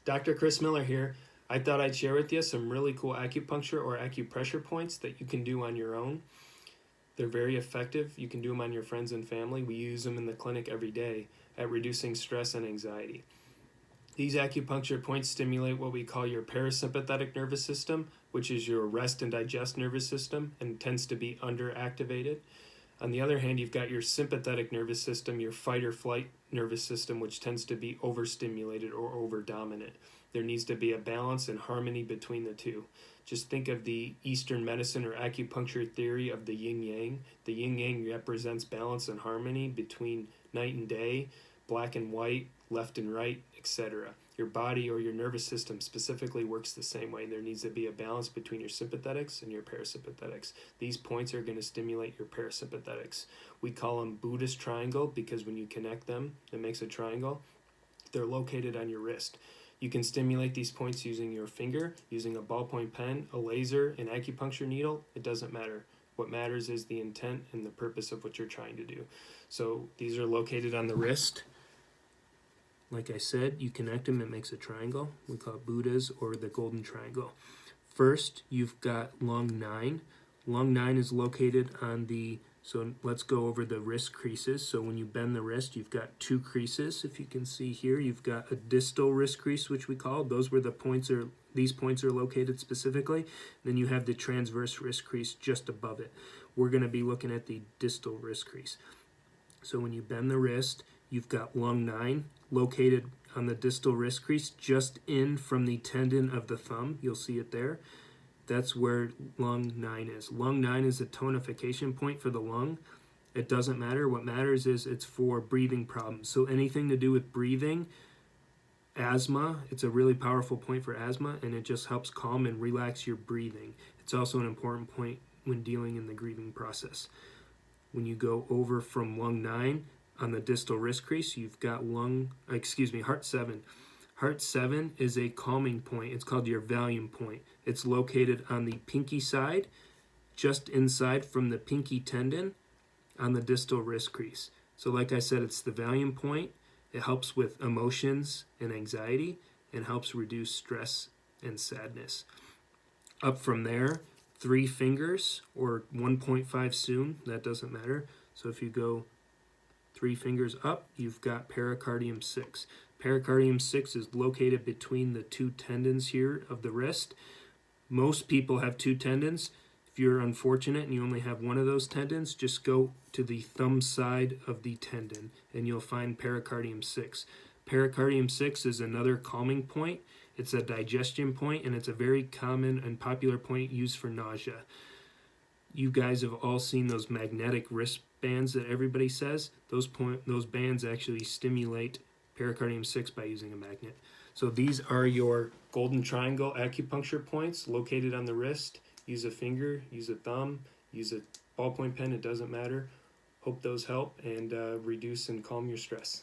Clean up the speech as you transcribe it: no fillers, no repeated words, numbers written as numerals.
Dr. Chris Miller here. I thought I'd share with you some really cool acupuncture or acupressure points that you can do on your own. They're very effective. You can do them on your friends and family. We use them in the clinic every day at reducing stress and anxiety. These acupuncture points stimulate what we call your parasympathetic nervous system, which is your rest and digest nervous system and tends to be underactivated. On the other hand, you've got your sympathetic nervous system, your fight or flight nervous system, which tends to be overstimulated or overdominant. There needs to be a balance and harmony between the two. Just think of the Eastern medicine or acupuncture theory of the yin-yang. The yin-yang represents balance and harmony between night and day, black and white, left and right, etc. Your body or your nervous system specifically works the same way. There needs to be a balance between your sympathetics and your parasympathetics. These points are going to stimulate your parasympathetics. We call them Buddhist Triangle because when you connect them, it makes a triangle. They're located on your wrist. You can stimulate these points using your finger, using a ballpoint pen, a laser, an acupuncture needle. It doesn't matter. What matters is the intent and the purpose of what you're trying to do. So these are located on the wrist. Like I said, you connect them, it makes a triangle. We call it Buddhas or the Golden Triangle. First, you've got lung 9. Lung 9 is located on the, so let's go over the wrist creases. So when you bend the wrist, you've got 2 creases. If you can see here, you've got a distal wrist crease, which we call, those where the points are, these points are located specifically. Then you have the transverse wrist crease just above it. We're going to be looking at the distal wrist crease. So when you bend the wrist, you've got lung 9 located on the distal wrist crease, just in from the tendon of the thumb. You'll see it there. That's where lung 9 is. Lung 9 is a tonification point for the lung. It doesn't matter. What matters is it's for breathing problems. So anything to do with breathing, asthma, it's a really powerful point for asthma, and it just helps calm and relax your breathing. It's also an important point when dealing in the grieving process. When you go over from lung 9 on the distal wrist crease, you've got heart 7. Heart 7 is a calming point. It's called your Valium Point. It's located on the pinky side, just inside from the pinky tendon on the distal wrist crease. So like I said, it's the Valium Point. It helps with emotions and anxiety and helps reduce stress and sadness. Up from there, 3 fingers or 1.5 soon, that doesn't matter. So if you go 3 fingers up, you've got Pericardium 6. Pericardium 6 is located between the 2 tendons here of the wrist. Most people have 2 tendons. If you're unfortunate and you only have one of those tendons, just go to the thumb side of the tendon and you'll find Pericardium 6. Pericardium 6 is another calming point. It's a digestion point, and it's a very common and popular point used for nausea. You guys have all seen those magnetic wristbands that everybody says. Those bands actually stimulate Pericardium 6 by using a magnet. So these are your Golden Triangle acupuncture points located on the wrist. Use a finger, use a thumb, use a ballpoint pen, it doesn't matter. Hope those help and reduce and calm your stress.